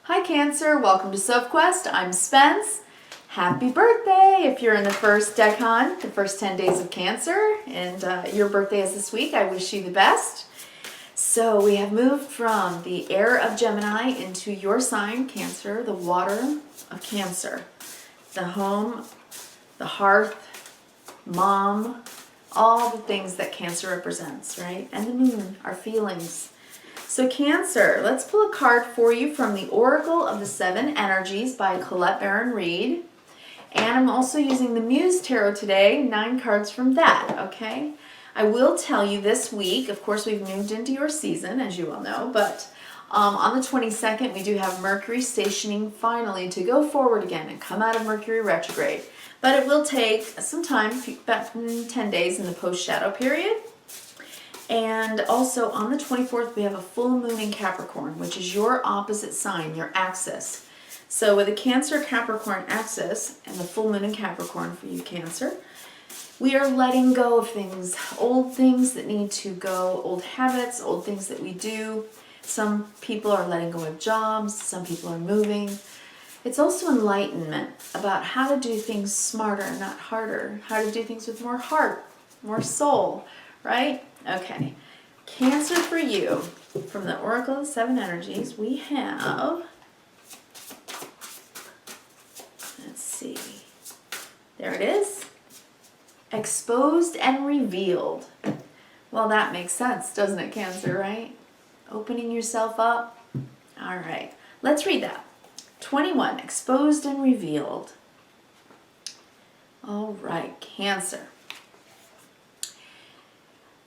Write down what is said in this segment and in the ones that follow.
Hi Cancer, welcome to Sophquest. I'm Spence. Happy birthday if you're in the first decan, the first 10 days of Cancer, and your birthday is this week. I wish you the best. So we have moved from the air of Gemini into your sign, Cancer, the water of Cancer, the home, the hearth, mom, all the things that Cancer represents, right? And the moon, our feelings. So Cancer, let's pull a card for you from the Oracle of the Seven Energies by Colette Baron Reed. And I'm also using the Muse Tarot today, 9 cards from that, okay? I will tell you this week, of course we've moved into your season, as you all know, but on the 22nd we do have Mercury stationing finally to go forward again and come out of Mercury Retrograde. But it will take some time, about 10 days in the post-shadow period. And also on the 24th, we have a full moon in Capricorn, which is your opposite sign, your axis. So with a Cancer-Capricorn axis and the full moon in Capricorn for you, Cancer, we are letting go of things, old things that need to go, old habits, old things that we do. Some people are letting go of jobs, some people are moving. It's also enlightenment about how to do things smarter, not harder, how to do things with more heart, more soul, right? Okay, Cancer for you, from the Oracle of Seven Energies, we have, let's see, there it is, exposed and revealed. Well, that makes sense, doesn't it, Cancer, right? Opening yourself up. All right, let's read that. 21, exposed and revealed. All right, Cancer.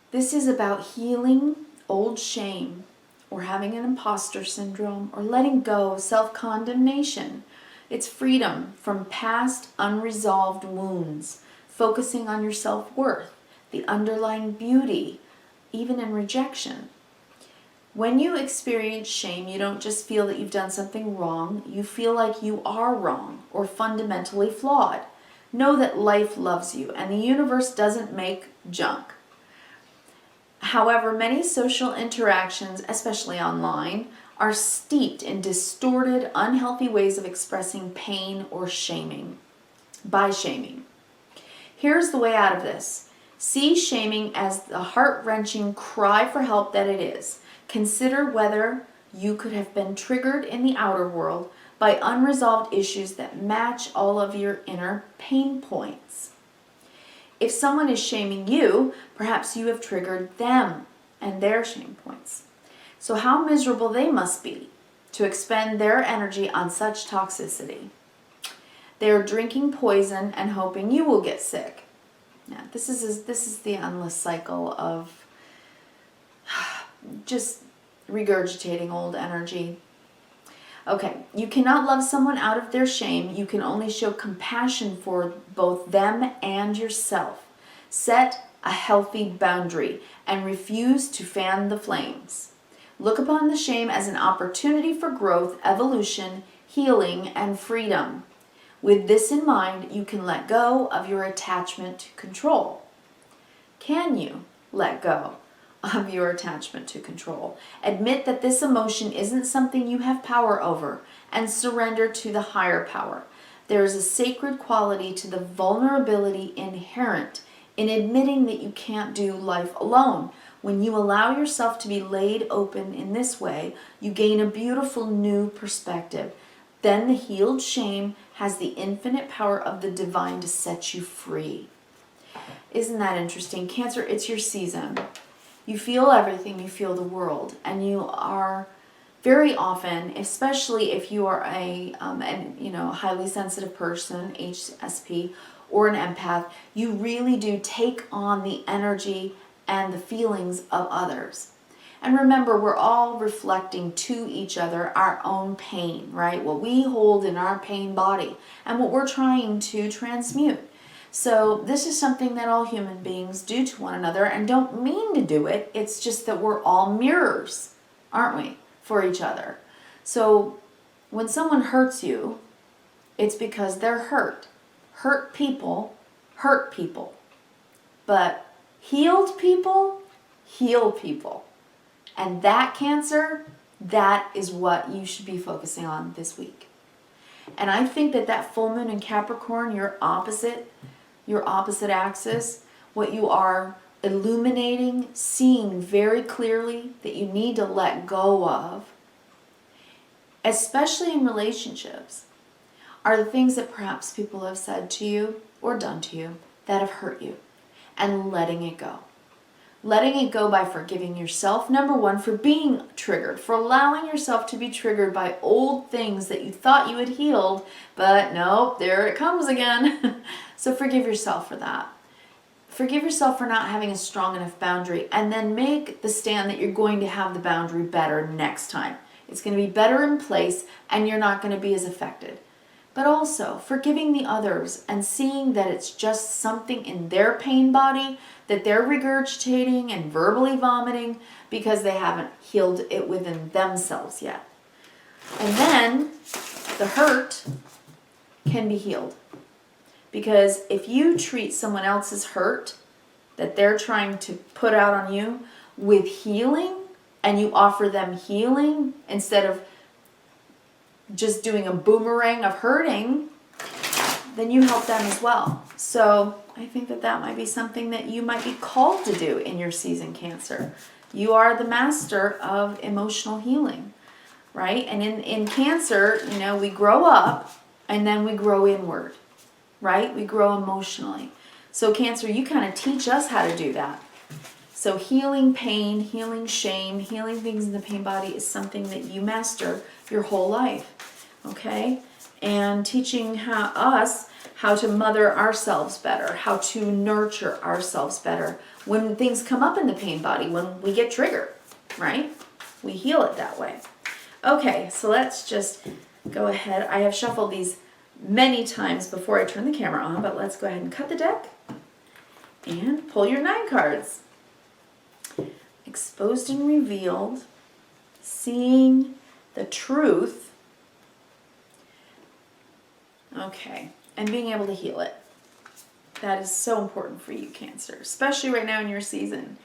This is about healing old shame, or having an imposter syndrome, or letting go of self-condemnation. It's freedom from past unresolved wounds, focusing on your self-worth, the underlying beauty, even in rejection. When you experience shame, you don't just feel that you've done something wrong, you feel like you are wrong or fundamentally flawed. Know that life loves you and the universe doesn't make junk. However, many social interactions, especially online, are steeped in distorted, unhealthy ways of expressing pain or shaming, by shaming. Here's the way out of this. See shaming as the heart-wrenching cry for help that it is. Consider whether you could have been triggered in the outer world by unresolved issues that match all of your inner pain points. If someone is shaming you, perhaps you have triggered them and their shame points. So how miserable they must be to expend their energy on such toxicity. They are drinking poison and hoping you will get sick. Now, this is the endless cycle of just regurgitating old energy. Okay, you cannot love someone out of their shame. You can only show compassion for both them and yourself. Set a healthy boundary and refuse to fan the flames. Look upon the shame as an opportunity for growth, evolution, healing, and freedom. With this in mind, you can let go of your attachment to control. Can you let go of your attachment to control? Admit that this emotion isn't something you have power over and surrender to the higher power. There is a sacred quality to the vulnerability inherent in admitting that you can't do life alone. When you allow yourself to be laid open in this way, you gain a beautiful new perspective. Then the healed shame has the infinite power of the divine to set you free. Isn't that interesting? Cancer, it's your season. You feel everything, you feel the world, and you are very often, especially if you are a highly sensitive person, HSP, or an empath, you really do take on the energy and the feelings of others. And remember, we're all reflecting to each other our own pain, right? What we hold in our pain body and what we're trying to transmute. So this is something that all human beings do to one another and don't mean to do it. It's just that we're all mirrors, aren't we, for each other. So when someone hurts you, it's because they're hurt. Hurt people hurt people. But healed people heal people. And that, Cancer, That is what you should be focusing on this week. And I think that that full moon in Capricorn, your opposite axis, what you are illuminating, seeing very clearly that you need to let go of, especially in relationships, are the things that perhaps people have said to you or done to you that have hurt you, and letting it go. Letting it go by forgiving yourself, number one, for being triggered, for allowing yourself to be triggered by old things that you thought you had healed, but nope, there it comes again. So forgive yourself for that. Forgive yourself for not having a strong enough boundary, and then make the stand that you're going to have the boundary better next time. It's going to be better in place, and you're not going to be as affected. But also forgiving the others and seeing that it's just something in their pain body that they're regurgitating and verbally vomiting because they haven't healed it within themselves yet. And then the hurt can be healed. Because if you treat someone else's hurt that they're trying to put out on you with healing, and you offer them healing instead of just doing a boomerang of hurting, then you help them as well. So I think that that might be something that you might be called to do in your season, Cancer. You are the master of emotional healing, right? And in Cancer, you know, we grow up and then we grow inward, right? We grow emotionally. So Cancer, you kind of teach us how to do that. So healing pain, healing shame, healing things in the pain body is something that you master your whole life, okay? And teaching us how to mother ourselves better, how to nurture ourselves better when things come up in the pain body, when we get triggered, right? We heal it that way. Okay, so let's just go ahead. I have shuffled these many times before I turn the camera on, but let's go ahead and cut the deck and pull your 9 cards. Exposed and revealed, seeing the truth, okay, and being able to heal it. That is so important for you, Cancer, especially right now in your season.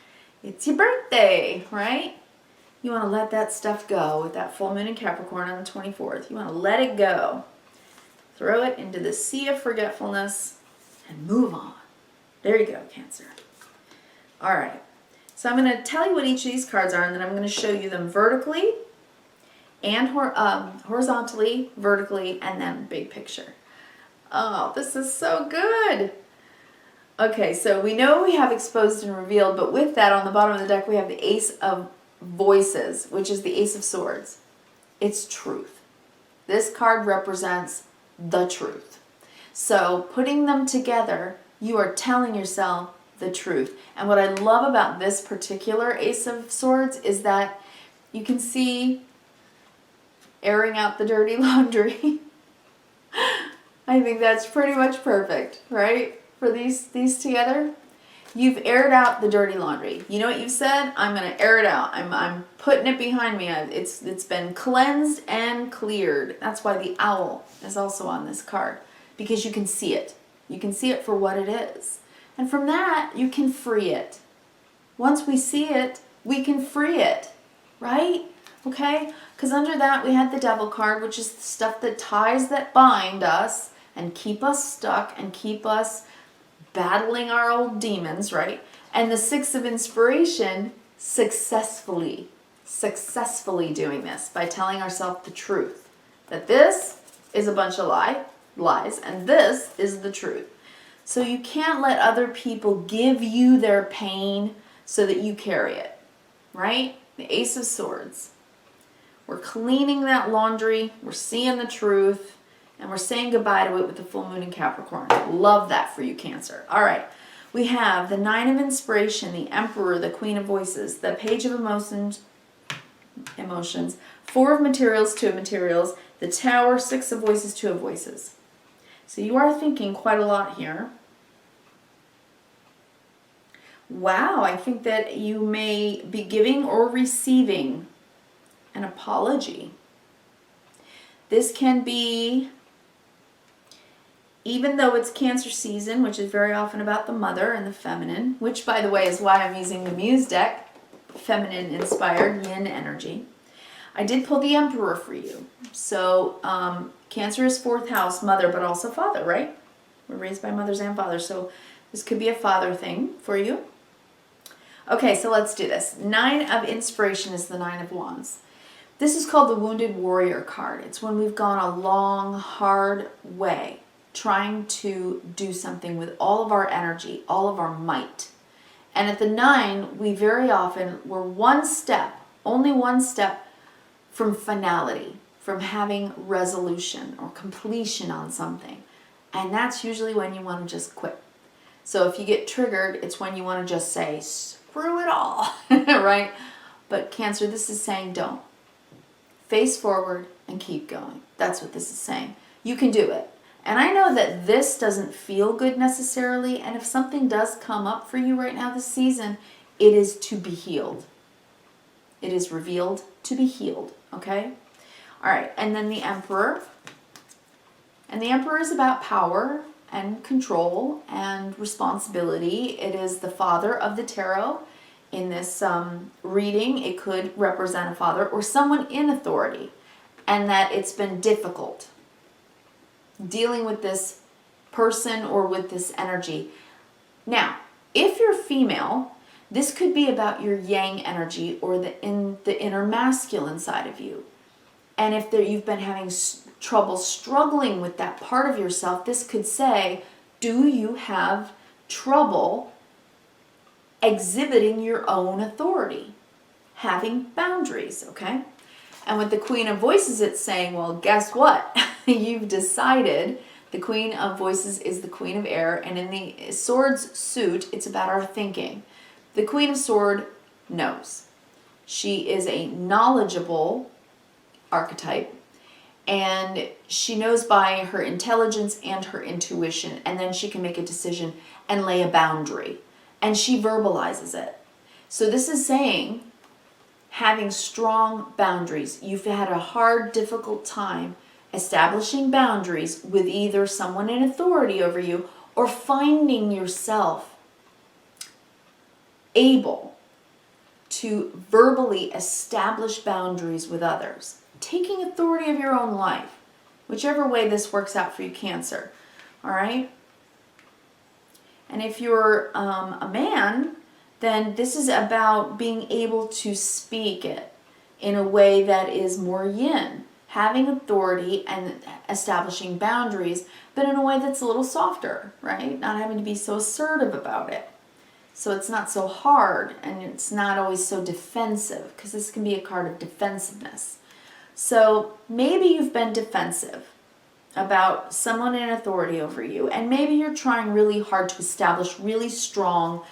It's your birthday, right? You want to let that stuff go with that full moon in Capricorn on the 24th. You want to let it go. Throw it into the sea of forgetfulness and move on. There you go, Cancer. All right. So I'm going to tell you what each of these cards are, and then I'm going to show you them vertically and horizontally, vertically, and then big picture. Oh, this is so good. Okay, so we know we have exposed and revealed, but with that on the bottom of the deck we have the Ace of Voices, which is the Ace of Swords. It's truth. This card represents the truth. So putting them together, you are telling yourself the truth. And what I love about this particular Ace of Swords is that you can see airing out the dirty laundry. I think that's pretty much perfect, right? For these together. You've aired out the dirty laundry. You know what you've said? I'm going to air it out. I'm putting it behind me. It's been cleansed and cleared. That's why the owl is also on this card, because you can see it. You can see it for what it is. And from that, you can free it. Once we see it, we can free it, right? Okay? Because under that, we had the Devil card, which is the stuff that ties, that bind us and keep us stuck and keep us battling our old demons, right? And the Six of Inspiration, successfully doing this by telling ourselves the truth. That this is a bunch of lies and this is the truth. So you can't let other people give you their pain so that you carry it, right? The Ace of Swords. We're cleaning that laundry, we're seeing the truth, and we're saying goodbye to it with the full moon in Capricorn. Love that for you, Cancer. All right, we have the Nine of Inspiration, the Emperor, the Queen of Voices, the Page of Emotions, Four of Materials, Two of Materials, the Tower, Six of Voices, Two of Voices. So you are thinking quite a lot here. Wow, I think that you may be giving or receiving an apology. This can be, even though it's Cancer season, which is very often about the mother and the feminine, which by the way is why I'm using the Muse deck, feminine inspired yin energy. I did pull the Emperor for you. So Cancer is 4th house, mother, but also father, right? We're raised by mothers and fathers, so this could be a father thing for you. Okay, so let's do this. 9 of Inspiration is the 9 of Wands. This is called the Wounded Warrior card. It's when we've gone a long, hard way trying to do something with all of our energy, all of our might. And at the 9, we very often, we're one step, only one step from finality, from having resolution or completion on something. And that's usually when you want to just quit. So if you get triggered, it's when you want to just say, screw it all, right? But Cancer, this is saying don't. Face forward and keep going. That's what this is saying. You can do it. And I know that this doesn't feel good necessarily, and if something does come up for you right now this season, it is to be healed. It is revealed to be healed, okay? All right, and then the Emperor. And the Emperor is about power and control and responsibility. It is the father of the tarot. In this reading, it could represent a father or someone in authority, and that it's been difficult dealing with this person or with this energy. Now, if you're female, this could be about your yang energy or the inner masculine side of you. And if you've been having trouble struggling with that part of yourself, this could say, do you have trouble exhibiting your own authority, having boundaries, okay? And with the Queen of Voices, it's saying, well, guess what? You've decided. The Queen of Voices is the Queen of Air, and in the Swords suit, it's about our thinking. The Queen of Sword knows. She is a knowledgeable archetype, and she knows by her intelligence and her intuition, and then she can make a decision and lay a boundary, and she verbalizes it. So this is saying having strong boundaries. You've had a hard, difficult time establishing boundaries with either someone in authority over you or finding yourself able to verbally establish boundaries with others. Taking authority of your own life, whichever way this works out for you, Cancer. All right? And if you're a man, then this is about being able to speak it in a way that is more yin, having authority and establishing boundaries, but in a way that's a little softer, right? Not having to be so assertive about it. So it's not so hard, and it's not always so defensive, because this can be a card of defensiveness. So maybe you've been defensive about someone in authority over you, and maybe you're trying really hard to establish really strong,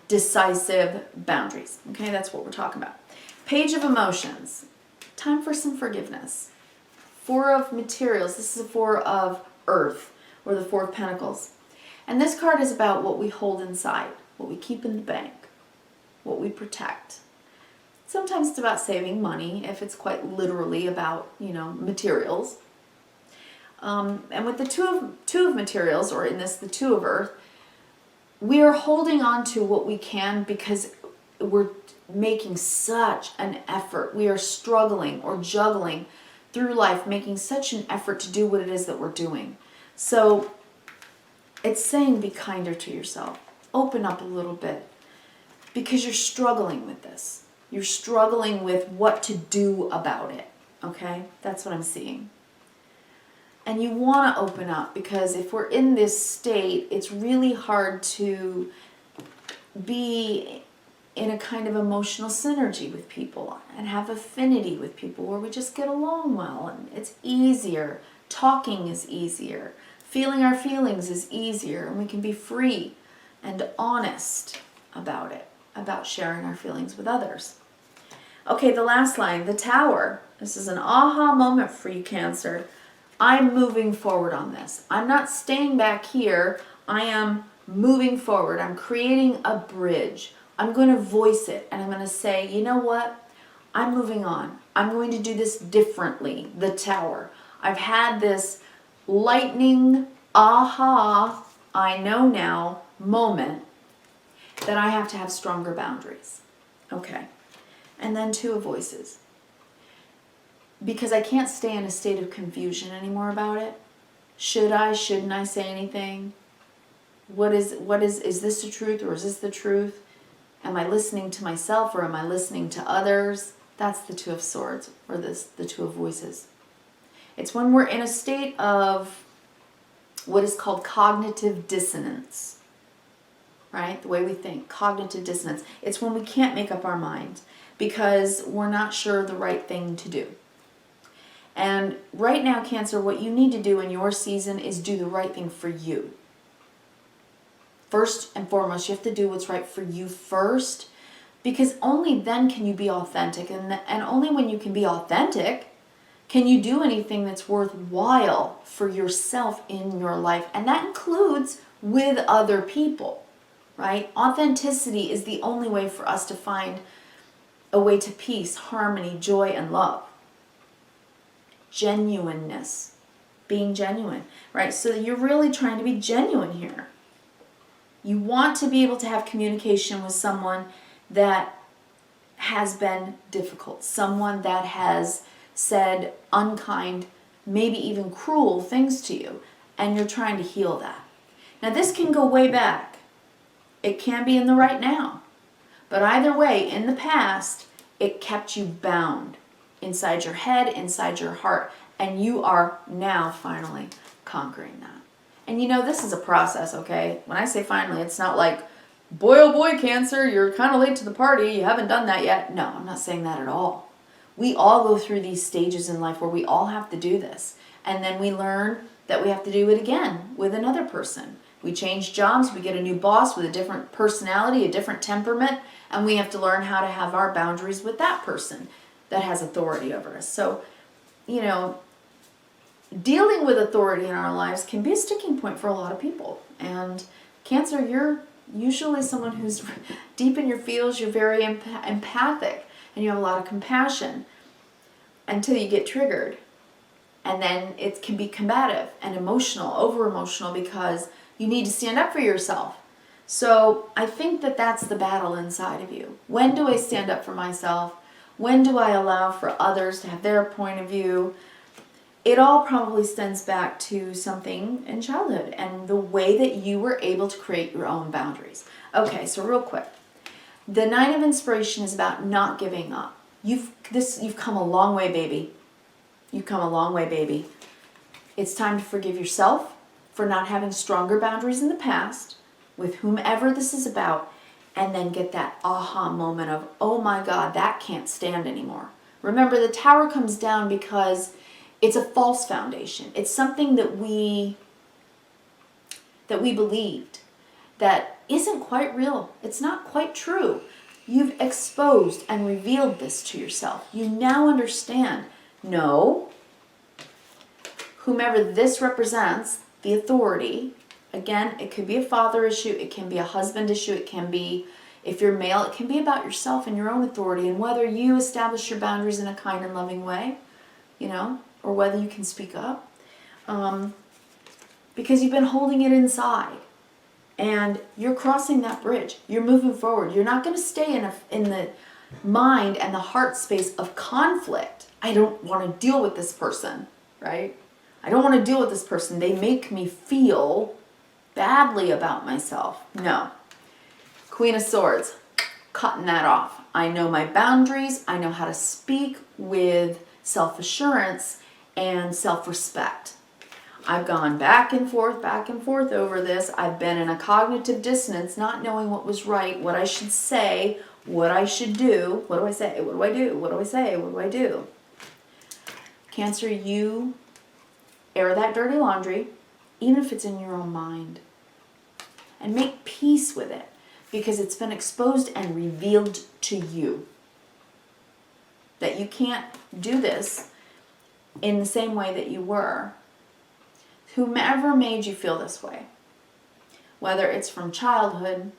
decisive boundaries. Okay, that's what we're talking about. Page of Emotions. Time for some forgiveness. 4 of Materials. This is a 4 of Earth, or the 4 of Pentacles. And this card is about what we hold inside, what we keep in the bank, what we protect. Sometimes it's about saving money, if it's quite literally about, materials. And with the two of Materials, or in this, the 2 of Earth, we are holding on to what we can because we're making such an effort. We are struggling or juggling through life, making such an effort to do what it is that we're doing. So it's saying be kinder to yourself. Open up a little bit, because you're struggling with this. You're struggling with what to do about it, okay? That's what I'm seeing. And you want to open up, because if we're in this state, it's really hard to be in a kind of emotional synergy with people and have affinity with people where we just get along well, and it's easier. Talking is easier. Feeling our feelings is easier, and we can be free and honest about it, about sharing our feelings with others. Okay, the last line, the Tower. This is an aha moment for you, Cancer. I'm moving forward on this. I'm not staying back here. I am moving forward. I'm creating a bridge. I'm going to voice it, and I'm going to say, you know what? I'm moving on. I'm going to do this differently, the Tower. I've had this lightning, aha, I know now moment that I have to have stronger boundaries. Okay. And then 2 of Voices. because I can't stay in a state of confusion anymore about it. Should I, shouldn't I say anything? Is this the truth or is this the truth? Am I listening to myself or am I listening to others? That's the Two of Swords, or the Two of Voices. It's when we're in a state of what is called cognitive dissonance, right? The way we think, cognitive dissonance. It's when we can't make up our mind because we're not sure the right thing to do. And right now, Cancer, what you need to do in your season is do the right thing for you. First and foremost, you have to do what's right for you first, because only then can you be authentic. And only when you can be authentic can you do anything that's worthwhile for yourself in your life. And that includes with other people, right? Authenticity is the only way for us to find a way to peace, harmony, joy, and love. Genuineness, being genuine, right? So you're really trying to be genuine here. You want to be able to have communication with someone that has been difficult, someone that has said unkind, maybe even cruel things to you, and you're trying to heal that. Now this can go way back. It can be in the right now. But either way, in the past, it kept you bound inside your head, inside your heart, and you are now finally conquering that. And you know, this is a process, okay? When I say finally, it's not like, boy, oh boy, Cancer, you're kind of late to the party, you haven't done that yet. No, I'm not saying that at all. We all go through these stages in life where we all have to do this. And then we learn that we have to do it again with another person. We change jobs, we get a new boss with a different personality, a different temperament, and we have to learn how to have our boundaries with that person that has authority over us. So, you know, dealing with authority in our lives can be a sticking point for a lot of people. And Cancer, you're usually someone who's deep in your feels, you're very empathic, and you have a lot of compassion until you get triggered. And then it can be combative and emotional, over-emotional, because you need to stand up for yourself. So I think that that's the battle inside of you. When do I stand up for myself? When do I allow for others to have their point of view? It all probably stems back to something in childhood and the way that you were able to create your own boundaries. Okay, so real quick. The Nine of Inspiration is about not giving up. You've come a long way, baby. You've come a long way, baby. It's time to forgive yourself for not having stronger boundaries in the past with whomever this is about, and then get that aha moment of, oh my God, that can't stand anymore. Remember, the Tower comes down because it's a false foundation. It's something that we believed that isn't quite real. It's not quite true. You've exposed and revealed this to yourself. You now understand, no, whomever this represents, the authority, again, it could be a father issue, it can be a husband issue, it can be, if you're male, it can be about yourself and your own authority and whether you establish your boundaries in a kind and loving way, you know, or whether you can speak up, because you've been holding it inside and you're crossing that bridge. You're moving forward. You're not going to stay in the mind and the heart space of conflict. I don't want to deal with this person, right? I don't want to deal with this person. They make me feel badly about myself. No. Queen of Swords, cutting that off. I know my boundaries. I know how to speak with self-assurance and self-respect. I've gone back and forth over this. I've been in a cognitive dissonance, not knowing what was right, what I should say, what I should do. What do I say? What do I do? What do I say? What do I do? Cancer, you air that dirty laundry, even if it's in your own mind, and make peace with it because it's been exposed and revealed to you that you can't do this in the same way that you were. Whomever made you feel this way, whether it's from childhood,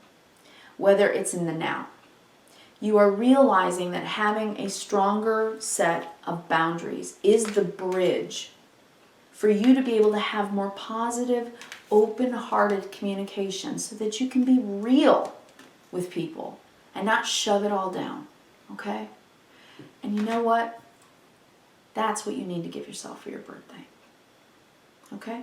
whether it's in the now, you are realizing that having a stronger set of boundaries is the bridge for you to be able to have more positive, open-hearted communication so that you can be real with people and not shove it all down, okay? And you know what? That's what you need to give yourself for your birthday. Okay?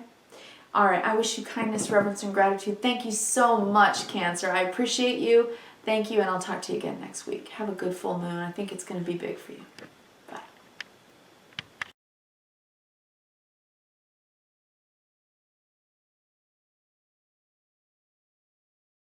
All right, I wish you kindness, reverence, and gratitude. Thank you so much, Cancer. I appreciate you. Thank you, and I'll talk to you again next week. Have a good full moon. I think it's going to be big for you.